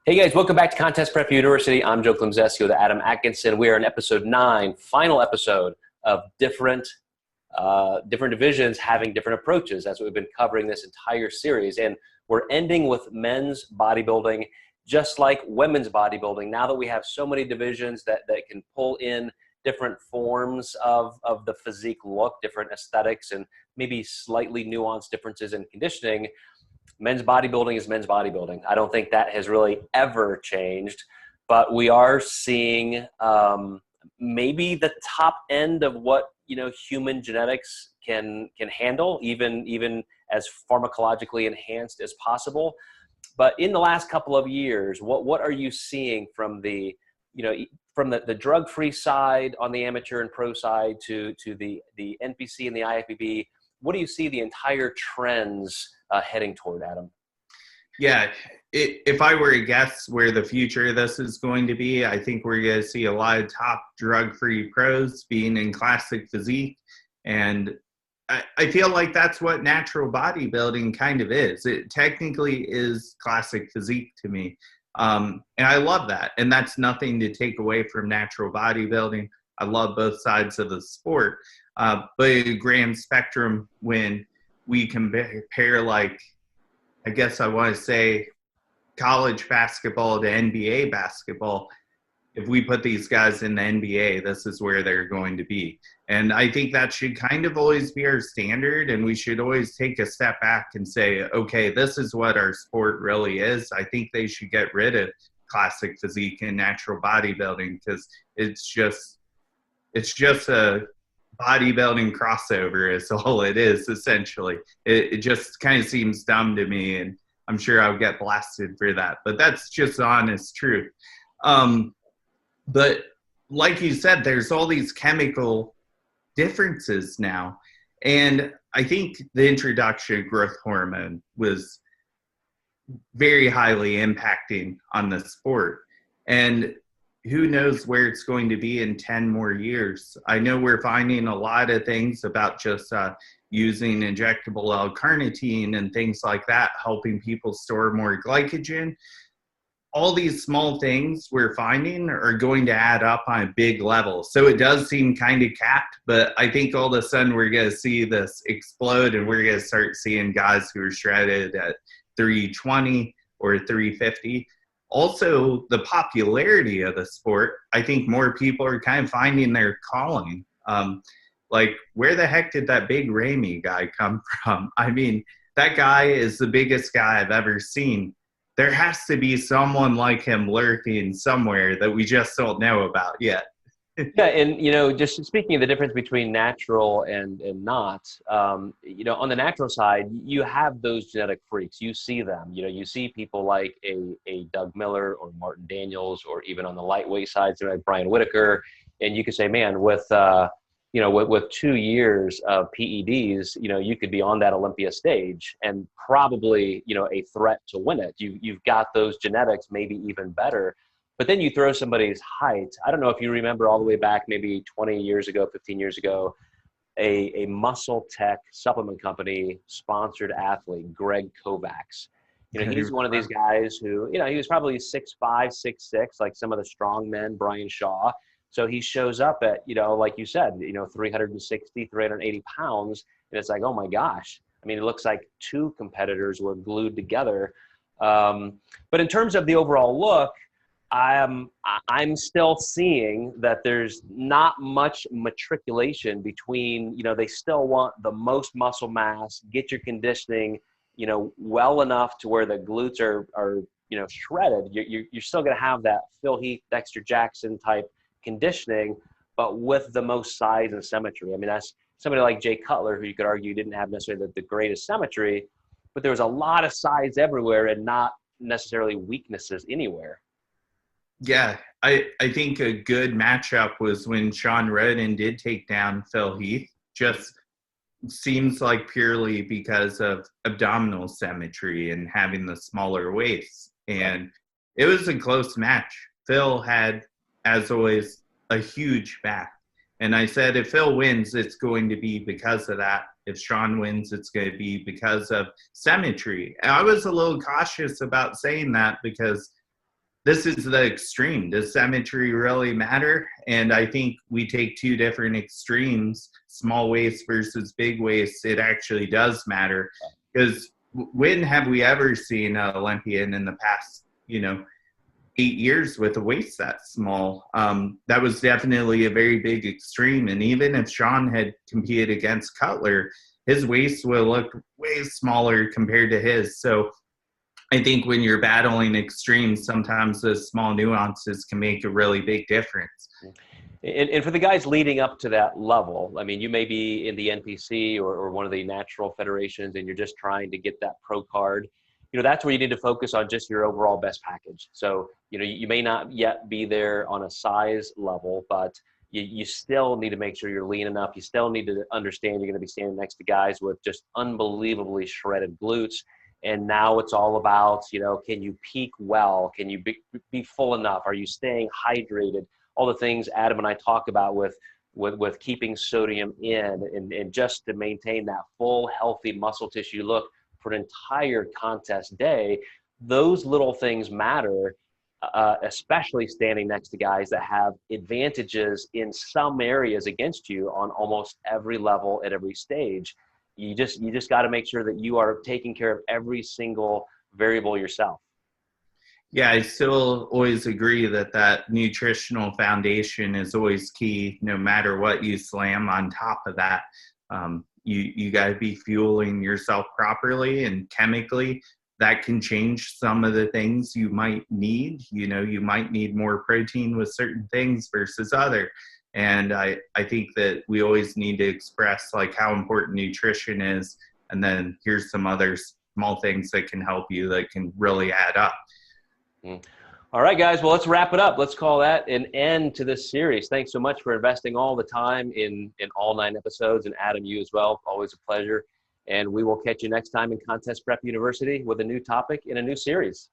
Hey guys, welcome back to Contest Prep University. I'm Joe Klemczewski with Adam Atkinson. We are in episode 9, final episode of different divisions having different approaches. That's what we've been covering this entire series. And we're ending with men's bodybuilding, just like women's bodybuilding. Now that we have so many divisions that can pull in different forms of the physique look, different aesthetics, and maybe slightly nuanced differences in conditioning, men's bodybuilding is men's bodybuilding. I don't think that has really ever changed, but we are seeing maybe the top end of what human genetics can handle, even as pharmacologically enhanced as possible. But in the last couple of years, what are you seeing from the drug-free side on the amateur and pro side to the NPC and the IFBB? What do you see the entire trends heading toward, Adam? Yeah, if I were to guess where the future of this is going to be, I think we're going to see a lot of top drug-free pros being in classic physique. And I feel like that's what natural bodybuilding kind of is. It technically is classic physique to me. And I love that. And that's nothing to take away from natural bodybuilding. I love both sides of the sport. But in a grand spectrum, when we compare, like, I guess I want to say college basketball to NBA basketball, if we put these guys in the NBA, this is where they're going to be. And I think that should kind of always be our standard, and we should always take a step back and say, okay, this is what our sport really is. I think they should get rid of classic physique and natural bodybuilding, because it's just a bodybuilding crossover is all it is, essentially. It just kind of seems dumb to me, and I'm sure I'll get blasted for that, but that's just honest truth. But like you said, there's all these chemical differences now, and I think the introduction of growth hormone was very highly impacting on the sport, and who knows where it's going to be in 10 more years. I know we're finding a lot of things about just using injectable L-carnitine and things like that, helping people store more glycogen. All these small things we're finding are going to add up on a big level. So it does seem kind of capped, but I think all of a sudden we're going to see this explode, and we're going to start seeing guys who are shredded at 320 or 350. Also, the popularity of the sport, I think more people are kind of finding their calling. Like, where the heck did that big Ramey guy come from? I mean, that guy is the biggest guy I've ever seen. There has to be someone like him lurking somewhere that we just don't know about yet. Yeah, and just speaking of the difference between natural and not, on the natural side, you have those genetic freaks. You see them. You see people like a Doug Miller or Martin Daniels, or even on the lightweight side, so like Brian Whitaker, and you could say, man, with 2 years of PEDs, you could be on that Olympia stage and probably a threat to win it. You've got those genetics, maybe even better. But then you throw somebody's height. I don't know if you remember all the way back, maybe 20 years ago, 15 years ago, a Muscle Tech supplement company sponsored athlete, Greg Kovacs. He's one of these guys who, he was probably 6'5", 6'6", like some of the strong men, Brian Shaw. So he shows up at, like you said, 360, 380 pounds. And it's like, oh my gosh. I mean, it looks like two competitors were glued together. But in terms of the overall look, I'm still seeing that there's not much matriculation between, they still want the most muscle mass, get your conditioning, well enough to where the glutes are shredded. You're still going to have that Phil Heath, Dexter Jackson type conditioning, but with the most size and symmetry. I mean, that's somebody like Jay Cutler, who you could argue didn't have necessarily the greatest symmetry, but there was a lot of size everywhere and not necessarily weaknesses anywhere. Yeah, I think a good matchup was when Sean Roden did take down Phil Heath. Just seems like purely because of abdominal symmetry and having the smaller waist. And it was a close match. Phil had, as always, a huge back. And I said, if Phil wins, it's going to be because of that. If Sean wins, it's going to be because of symmetry. And I was a little cautious about saying that because this is the extreme. Does symmetry really matter? And I think we take two different extremes, small waist versus big waist. It actually does matter, because when have we ever seen an Olympian in the past, 8 years with a waist that small? That was definitely a very big extreme. And even if Sean had competed against Cutler, his waist would look way smaller compared to his. So I think when you're battling extremes, sometimes those small nuances can make a really big difference. And for the guys leading up to that level, I mean, you may be in the NPC or one of the natural federations, and you're just trying to get that pro card. That's where you need to focus on just your overall best package. So, you may not yet be there on a size level, but you still need to make sure you're lean enough. You still need to understand you're going to be standing next to guys with just unbelievably shredded glutes. And now it's all about, can you peak well? Can you be full enough? Are you staying hydrated? All the things Adam and I talk about with keeping sodium in and just to maintain that full, healthy muscle tissue look for an entire contest day. Those little things matter, especially standing next to guys that have advantages in some areas against you on almost every level at every stage. You just got to make sure that you are taking care of every single variable yourself. Yeah, I still always agree that nutritional foundation is always key, no matter what you slam on top of that. You got to be fueling yourself properly, and chemically that can change some of the things you might need. You might need more protein with certain things versus other. And I think that we always need to express like how important nutrition is. And then here's some other small things that can help you that can really add up. All right, guys. Well, let's wrap it up. Let's call that an end to this series. Thanks so much for investing all the time in all 9 episodes. And Adam, you as well. Always a pleasure. And we will catch you next time in Contest Prep University with a new topic in a new series.